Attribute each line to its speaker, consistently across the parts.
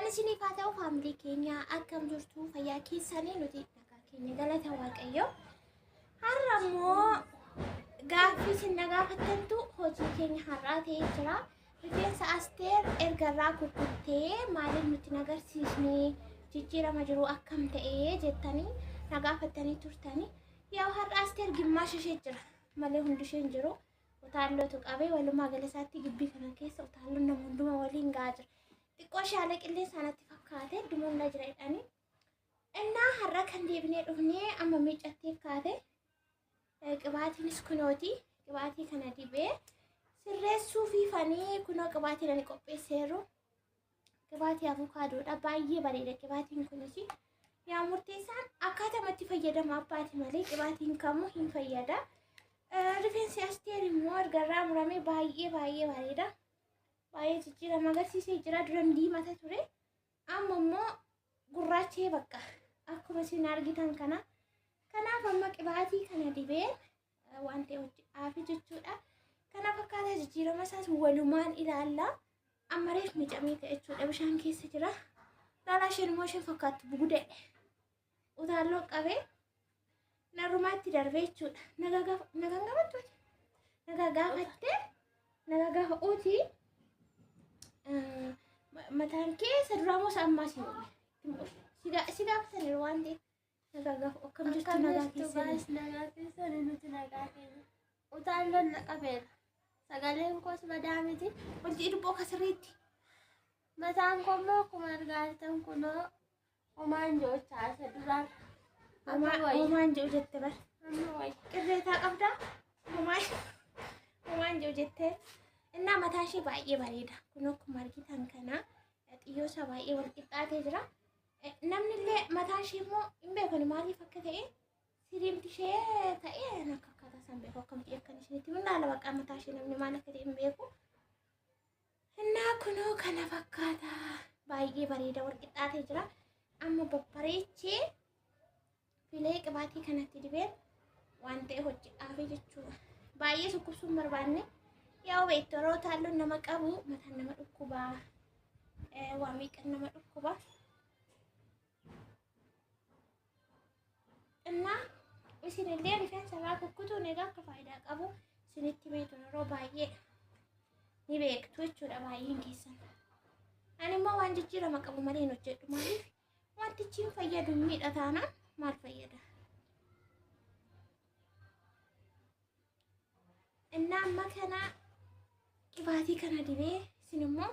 Speaker 1: Isinii faata'u faamilii keenya akkam jirtu fayyaa keessanii nuti nagaa keenya galata waaqayyo. Har'a immoo gaaffii isin na gaafattantu hojii keenya har'aa ta'ee jira. Rifeensa Asteer ergarraa kukkuttee maaliif nutti nagarsiisne jijjiirama jiru akkam ta'ee jettanii na gaafattanii turtanii. Yaa har'a Asteer gimmaasha ishee jira malee hundi ishee hin jiru. Utaalootu qabee walumaa galasaatti gibbii kana keessa utaalloon nama hundumaa waliin gahaa jira. Xiqqoo shaala qilleensa sanatti fakkaate dumoonna jira jedhanii. Innaa har'a kan deebinee dhufnee amma miiccatteef kaate. Qibaatiinis kunooti. Qibaatii kana dibee sirreessuu fi fanii kunoo qibaatii ani qopheesseeru. Qibaatii avukaadoodha. Baay'ee bareeda qibaatiin kunis. Yaa murteessaan akkaatamatti fayyadama abbaati malee qibaatiin kamuu hin fayyada. Rifeensi Asteer immoo ergarraa muramee baay'ee bareeda. Baay'ee jijjiirama agarsiisee jira. Duraan diimata ture. Amma immoo gurraachee bakka akkuma isin argitan kana. Kanaaf amma qibaatii kana dibee waan ta'e hojii jechuudha. Kana fakkaata jijjiirama isaas walumaan ilaalla. Amma reef miicamee ta'e jechuudha. Bishaan keessa jira. Laalaa isheen immoo isheen fakkaattu bugudee utaalloo qabee narumaatti darbee jechuudha. Nagaan gaafattu nagaa gaafattee nagaa gaafa uutii mataan keessa duraa moo ammaa si gaafataniiru waan ta'eef nagaa gaafa akkam jirtu nagaa keessa
Speaker 2: nuti nagaa keenya utaalloon na qabeera sagaleen koos badaa miti
Speaker 1: hojii dubboo kasirriitti
Speaker 2: mataan koo immoo akkuma argaa jirtan kunoo homaan jechaa isa duraan
Speaker 1: homaan jiru jette bar qirreetaa qabdaa homaan jiru jettee innaa mataa ishee baay'ee bareeda kun akkuma argitan kana xiyyoo isaa baay'ee wal qixxaatee jira. Namni illee mataa ishee immoo hin beekan maaliif akka ta'e siriimti ishee ta'ee akka akkaataa isaan beeku akkamti akkan ishenitti ilaala baqqaa mataa ishee namni maal akka ta'e hin beeku. Innaa kunoo kana fakkaata baay'ee bareeda wal qixxaatee jira. Amma babbareechee filee qibaatii kanatti dibeen waan ta'e hojjedhaafii jechuudha. Baay'ee sukkubsuun barbaanne yaa'u beektu yeroo utaalloon nama qabu mataan nama dhukkubaa waa miiqan nama dhukkubaa. Innaa isinillee rifeensa irraa kukkutuun egaa akka faayidaa qabu isinitti beektu yeroo baay'ee ni beektu jechuudha baay'een keessan. Ani immoo waan jijjiirama qabu malee hin hojjedhu maaliif wantichi hin fayyadu miidhataana maal fayyada? Innaa amma kana qibaatii kana dibee isin immoo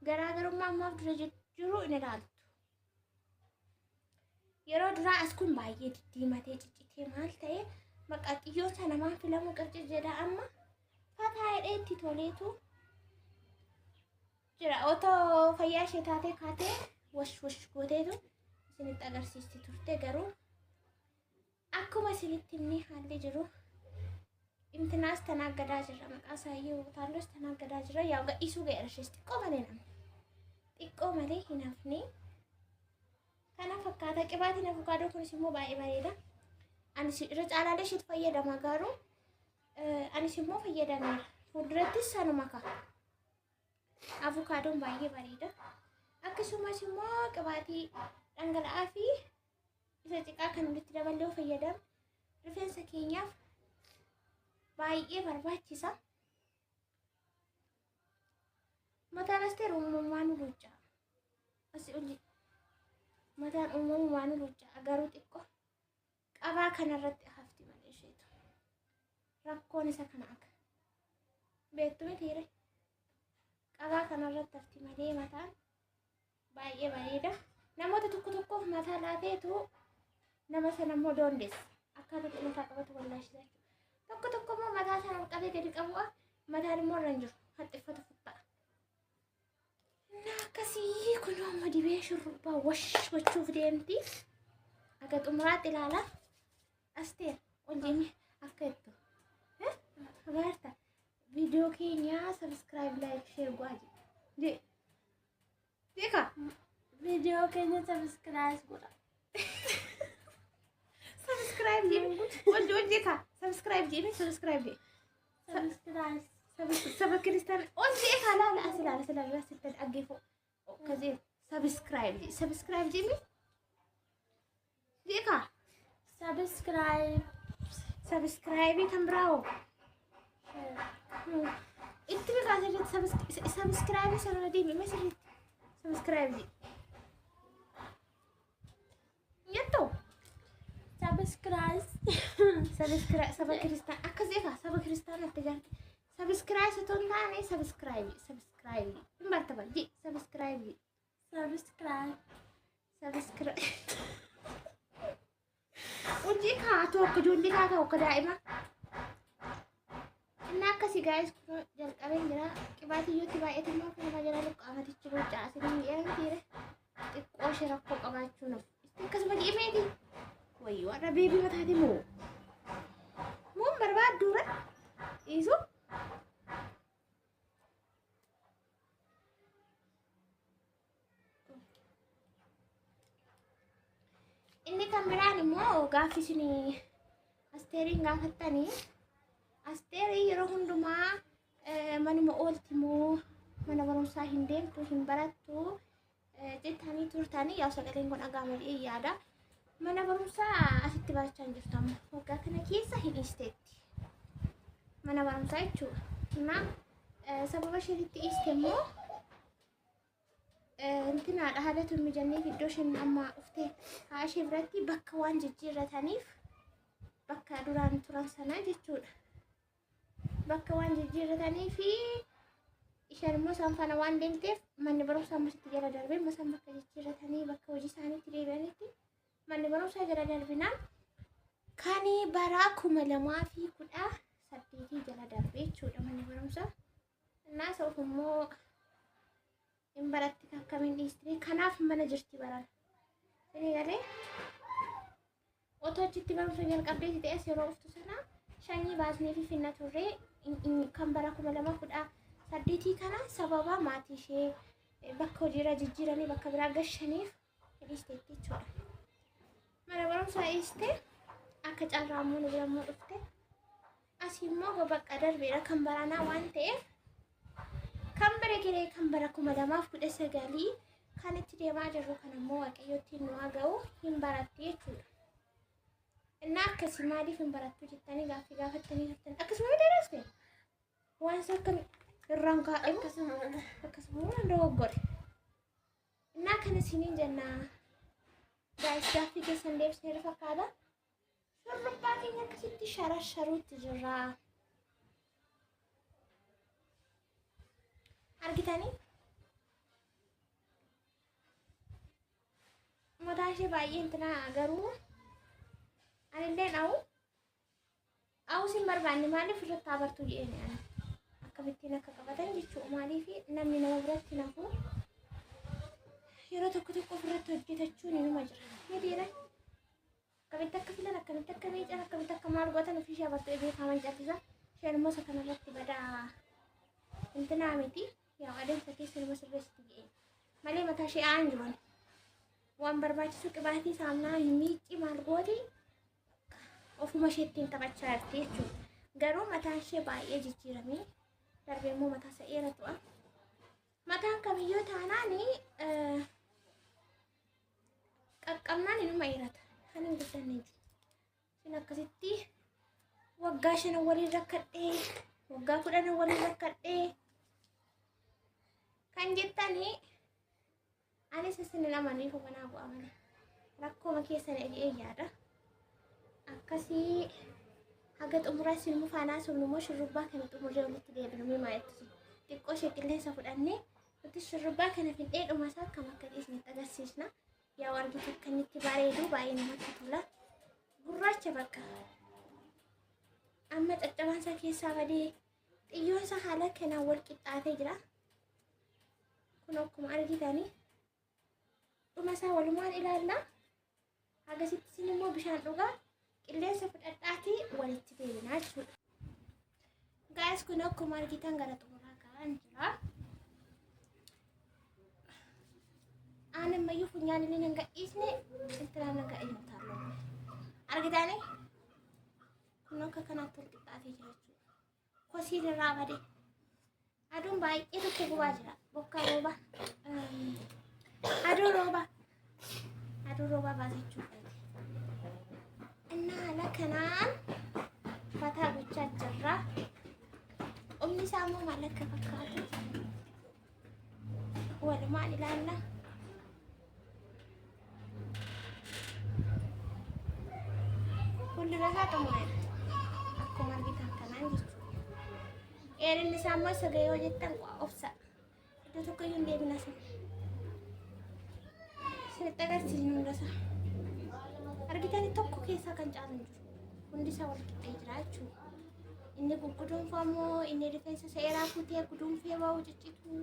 Speaker 1: garaagarummaa ammaaf dura jiru in ilaaltu. Yeroo duraa as kun baay'ee diddiimatee ciccitee maal ta'e maqaaxiyyoon sana maan filamuu qabdi jedha amma fataa hidhee itti toleetu jira. Otoo fayyaa ishee taatee kaatee wash gooteetu isinitti agarsiisti turte garuu akkuma isinitti inni haalli jiru. Intinaas tanaaggadaa jirra maqaa isaayyuu utaalloos tanaaggadaa jira yaa gadhiisuu ga'eera ishees xiqqoo malee xiqqoo malee hin hafne. Kana fakkaata qibaatiin avukaadoo kunis immoo baay'ee bareeda. Anis irra caalaalee isheetti fayyadama garuu anis immoo fayyadameera. Fuuldurattis sanuma ka'a. Avukaadoon baay'ee bareeda. Akkasumas immoo qibaatii dhangala'aa fi isa xiqqaa kan walitti daballee fayyadamu rifeensa keenyaaf baay'ee barbaachisa. Mataan Asteer uumamumaan luucca. Asii olii mataan uumamumaan luucca garuu xiqqoo qabaa kanarratti hafti malee isheetu. Rakkoon isa kana akka beektu mitiire qabaa kanarratti hafti malee mataan baay'ee bareeda. Namoota tokkoof mataa laateetu nama sana immoo doondeessa akkaataa mataa qabatu wallaashisa. Tokko immoo mataa sana qabee gadi qabu'a mataan immoo irra hin jiru haxxiffatu futta'a. Innaa akkasii kun amma dibee shurrubbaa gochuuf deemti. Akka xumuraatti ilaala. Asteer wajjin akka jettu. Agarta viidiyoo keenya sabiskiraayib laayik sheer go'aa jedhe. Beeka
Speaker 2: viidiyoo keenya sabiskiraayib godha.
Speaker 1: Subscribe je ka subscribe je subscribe saba kristaan on je ka la asila sittan aggefo kaze Subscribe jimi. Dika. Subscribe kan bravo. Itti mi kaasirratti subscribe sana deemi masirratti. Subscribe ji. Nyatto.
Speaker 2: Subscribe
Speaker 1: Saba Kristaan akkasii ka saba Kiristaanatti garti. Subscribe sitoon taane subscribe. Hin barta balji subscribe. Hojii kaatu akka ijoollee kaatu akka daa'ima. Inni akkasii gaa'is kun jalqabee jira. Qibaatiyyootti baay'ate immoo kanuma jala luqqaafatichi boca asirraa miidhaan tiire. Xiqqoo ishee rakkoo qabaachuu nafu. Akkasuma dhiimeeti. Wayyoo warra beebii mataati moo? Moon barbaadduura? Dhiisu? Inni kan biraan immoo gaaffii isin Asteeriin gaafattanii Asteerii yeroo hundumaa manuma oolti moo mana barumsaa hin deemtu hin barattu jettanii turtanii yaa sagaleen kun dhagaa malee yaada. Mana barumsaa asitti barachaa hin jirtu amma waggaa kana keessa hin dhiisteetti. Mana barumsaa jechuudha. Kanaaf sababa isheetitti dhiiste immoo intinaadha haala turmi jennee iddoo isheen amma dhuftee haa ishee biratti bakka waan jijjiirrataniif bakka duraan turan sana jechuudha. Bakka waan jijjiirratanii fi isheen immoo isaan faana waan deemteef manni barumsaa ammasitti jala darbee immoo isaan bakka jijjiirratanii bakka hojii isaaniitti deebi'anitti manni barumsaa jala darbinaan kan bara 2018 jala darbee jechuudha manni barumsaa. Innaa isa immoo hin baratti akkamiin dhiistee kanaaf mana jirti baran. Inni galee otoo achitti barumsa jalqabdee ta'es yeroo uftu sana shanyii baasnee fi finna turree kan bara 2018 kana sababa maatii ishee bakka hojiirra jijjiiranii bakka biraa gashaniif dhiisteetti jechuudha. Mana barumsaa dhiistee akka carraamuu nu birammoo dhufte asii immoo bakka darbeera kan baranaa waan ta'eef kan bara giree kan bara 2019 kan itti deemaa jirru kan immoo waaqayyotti nu haa ga'u hin baratti jechuudha. Innaa akkasii maaliif hin barattu jettanii gaaffii gaafattanii turtan akkasuma daraste waan isa akka irraan kaa'e akkasuma dogoggore. Innaa kana isiniin jennaa gaa'is gaaffii keessan deebisneera fakkaata. Shurrubbaa keenya akkasitti sharasharuutti jirra. Argitanii? Mataa ishee baay'ee intina garuu anillee dha'u sin barbaanne maaliif irratti abartuu jedheen ani akkamittiin akka qabatan jechuudha. Maaliif namni nama biratti nafu yeroo tokko ofirratti hojjetachuun inuma jira. Ni dhiiran akkamitti akka filan akkamitti akka miican akkamitti akka maal gootan ofii ishee abartuu beekaman calisa. Isheen immoo isa kanarratti badaa intinaa miti. Yaa adeemsa keessa nama sirreessitti jedheen malee mataa ishee aanjuun waan barbaachisu qibaatii saamnaa miicci maal gooti ofuma isheettiin taphachaa jirti jechuudha. Garuu mataan ishee baay'ee jijjiiramee darbee immoo mataa isa dheeratu'a. Mataan kamiyyoo taanaanii qaqqabnaan inuma dheerata kan hin guddanne jiru. Isin akkasitti waggaa 5 waliin rakkadhee waggaa 10 waliin rakkadhee kan jettanii anis isin lamanii fubanaa bu'amanii rakkooma keessan yaada. Akkasii haga xumuraa isin mufaanaa sun immoo shurrubbaa kana xumurree walitti deebinuu maayettu xiqqoo ishee qilleensa fudhannee nuti shurrubbaa kana fidhee dhumasaa akkam akka dhiisnetti agarsiisna. Yaa argitu akka inni itti bareedu baay'ee namatti tola. Gurraacha bakka amma caccabaansa keessaa badee xiyyoonsa haala kanaan wal qixxaatee jira. Kun akkuma argitanii dhumasaa walumaan ilaalla. Agasitti isin immoo bishaan dhugaa qilleensa fudhadhaatii walitti deebinaa jechuudha. Gaa'is kun akkuma argitan gara xumuraa ka'an jira. Aan ammayyuu funyaan inni hin gadhiisne intiraan hin gadhiisne taa'u. Argitanii kun akka kanaatti wal qixxaatee jira jechuudha. Kosiin irraa badee aduun baay'ee tokko gubaa jira. Bokkaa rooba aduu roobaa baasachuudha. እና ለከናን ፈታ ጎቻ ጀራ ኦምኒ ሳሞ ማለት ከፈካቱ ወልማን ይላልና ሁሉ ረሳ ተማይ አኮማ ቢታ ከናን ይቹ ኤርን ሳሞ ሰገዮ ጀተን ኦፍሳ ደተኮዩ እንደብናሰ ስለተጋስቲ ነው ረሳ argitanii tokko keessaa kan caalu jiru hundi isaa wal qixxee jiraachuu inni guggudoonfamoo inni rifeensa seeraa kutee guduunfee bahu ciccitu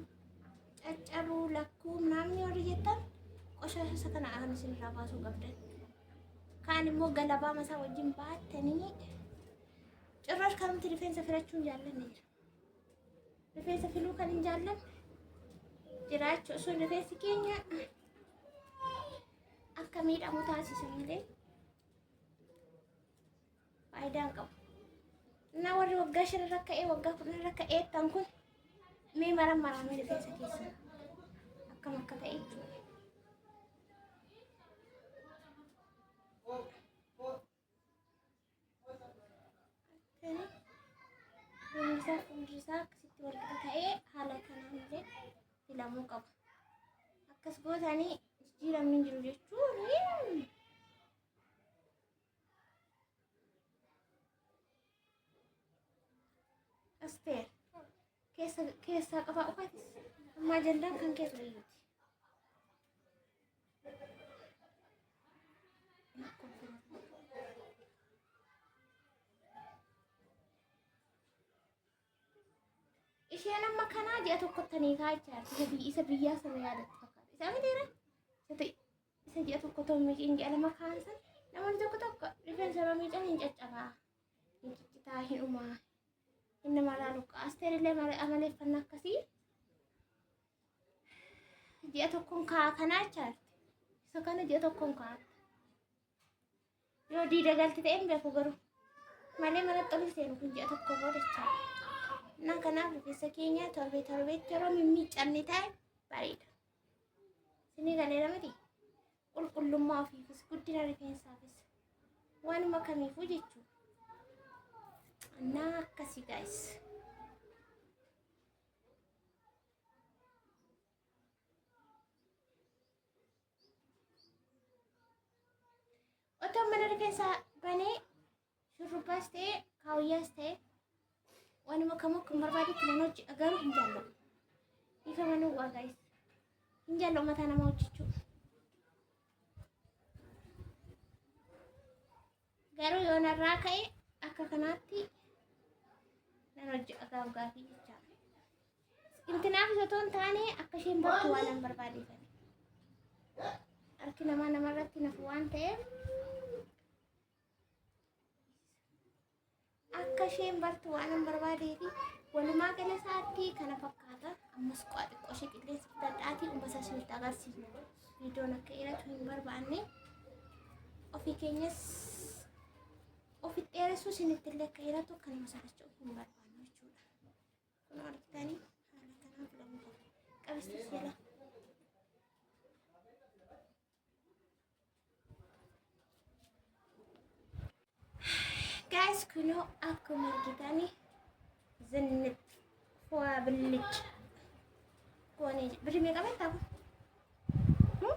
Speaker 1: caccabu lakkuu namni warri jettan qoshasha isa kana akan isinirraa baasuu qabdan kaan immoo galabaa masaa wajjin baattanii cirrash kanumti rifeensa filachuu hin jaallanne jira rifeensa filuu kan hin jaallanne jiraachuu sun rifeensi keenya akka miidhamu taasisa malee faayidaan qabu. Na warri waggaa 5 irra ka'ee waggaa 10 irra ka'ee tan kun mee maramee rifeensa keessa akkam akka ta'e jechuudha. Hundi isaa akkasitti wal qixa ta'ee haala kanaan illee filamuu qaba. Akkas gootanii jijjiiramni hin jiru jechuun asteer keessaa qabaa ufatis ammaa jallaan kan keessa iyyuuti. Isheen amma kanaa ji'a tokkottanii kaachaa isa biyyaa sana yaadatti fakkaata. Isaa miidheera isa ji'a tokko ta'u miidhiin ji'a lama kaansan namoonni tokko rifeensa yeroo miidhan hin caccabaa hin ciccitaa hin dhumaa inni maraa luqqa asteerillee amaleeffannaa akkasii ji'a tokkoon kaa kanaa chaarte isa kana ji'a tokkoon kaa yoo diida galti ta'e hin beeku garuu malee mana xolii seenu kun ji'a tokko boodachaa na kanaaf rifeensa keenya torbeetti yeroo mimmiiccanne ta'e bareeda. Sini galeera miti qulqullummaa ofiifis guddina rifeensaafis waanuma kamiifuu jechuudha. Naa akkasii gaayis. Otoo mana rifeensaa banee shurrubbaas ta'e kaawwayyaas ta'e waanuma kamuu kan barbaadetti nan hojii garuu hin jaalladhu. Hiika manuu waa gaayis. Hin jaalladhu mataa nama hojjechuu. Garuu yoo narraa ka'e akka kanaatti nan hojii gaafii jecha. Intinaaf osoo hin taane akka isheen bartu waan an barbaadeefani. Harki namaa namarratti nafu waan ta'eef akka isheen bartu waan an barbaadeefi walumaa gala isaatti kana fakkaata. Ammas qo'a xiqqoo ishee qilleensa danda'aatii umbasa isinitti agarsiisna. Viidiyoon akka dheeratu hin barbaanne ofii keenyas ofitti dheeressuu isinitti illee akka dheeratu akkanuma sarachuu hin barbaanne jechuudha. Kun argitanii haala kanaan filamuu qabu. Qabistis jala. Guys, kuno akkuma argitanii zinnit waa billic goonee birrii meeqa beektaa kun?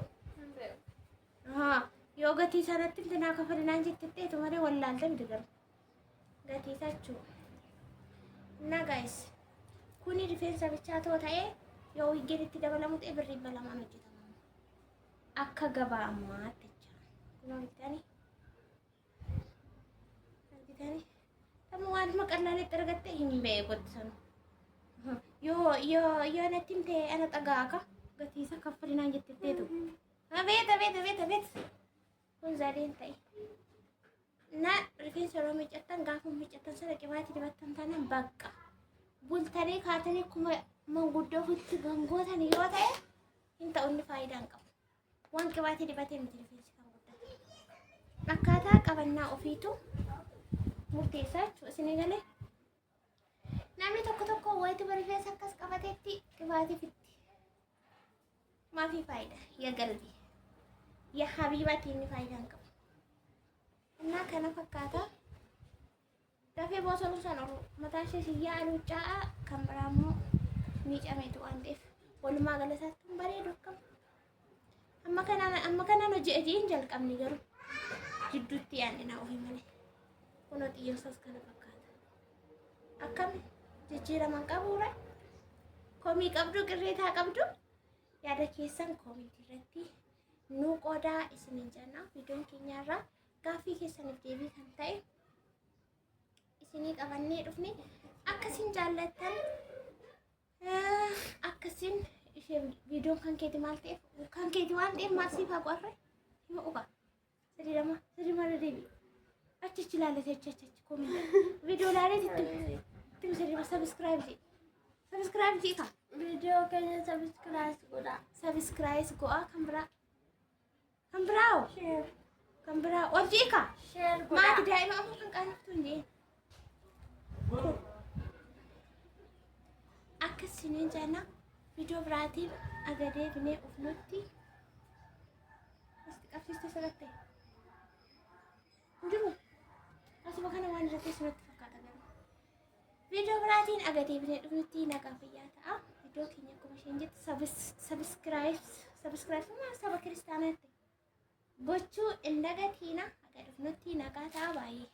Speaker 1: Yoo gatii sanatti intinaa kafalinaan jetteetteetu malee wallaalta miti garuu gatii isaa jechuudha. Na guys, kuni rifeensa bichaa too ta'ee yoo wiggeen itti dabalamu ta'e birrii 200 hojjetama. Akka gabaa ammaatti jecha. Kun argitanii? Tamu waanuma qallaaleetti argatte hin beekutti sanu. Yoo natti hin ta'e ana xagaaka gatii isaa kaffalinaan jetteetteetu. Beeta. Kun zaadeen ta'e. Na rifeensa yeroo miiccattan gaafa miiccattan sana qibaatii dibattan taanaan bakka. Bultanii kaatanii akkuma manguddoo ofitti gangootani yoo ta'e hin ta'u inni faayidaa hin qabu. Waan qibaatii dibatee miti rifeensi kan guddatu. Akkaataa qabannaa ofiitu murteessaa jechuudha. Isin galee namni tokko wayituma rifeensa akkas qabateetti qibaatii fitti. ማፊ ፋይዳ የገልቢ የሀቢባቴን ፋይዳ እንቀም እና ከነፈካታ ደፌ ቦሰኑ ሰኖሩ መታሸ ሲያ አሉጫ ከምራሙ ሚጨሜቱ አንዴፍ ወልማ ገለሳቱን በሬ ዶከም amma kana no je'een jalqabni garuu jidduutti yaadne na ofii malee kunoo xiyyeessaas kana fakkaata akkami jijjiiraman qabuura komii qabdu qirreetaa qabdu yaada keessan komiitii irratti nu qodaa isinin jenna viidiyoon keenyarraa gaaffii keessaniif deebii kan ta'e isinii qabannee dhufne akkasiin jaallattan akkasiin video kan keeti maal ta'eef kan keeti waan ta'eef maal siif haa qorre hima uga sadi mara deebi achichi laalate achichi koomii video laalee itti sadi subscribe jii ka
Speaker 2: video keenya
Speaker 1: subscribe go'a kan biraa
Speaker 2: share
Speaker 1: kan biraa ol jii ka
Speaker 2: share
Speaker 1: maati daa'ima ammoo kan qaanoftu hin jeen akkasiniin jenna video biraatiin agadee binee ufnutti asti qabsiiste sagatte hundimu asuma kana waan irratti isinitti fakkaata garuu video biraatiin agadee binee dhufnutti nagaa fayyaa ta'a video keenya akkuma isheen jettu subscribe saba kiristaanaatti gochuu hin dagatiina aga dhufnutti nagaa ta'a baay'ee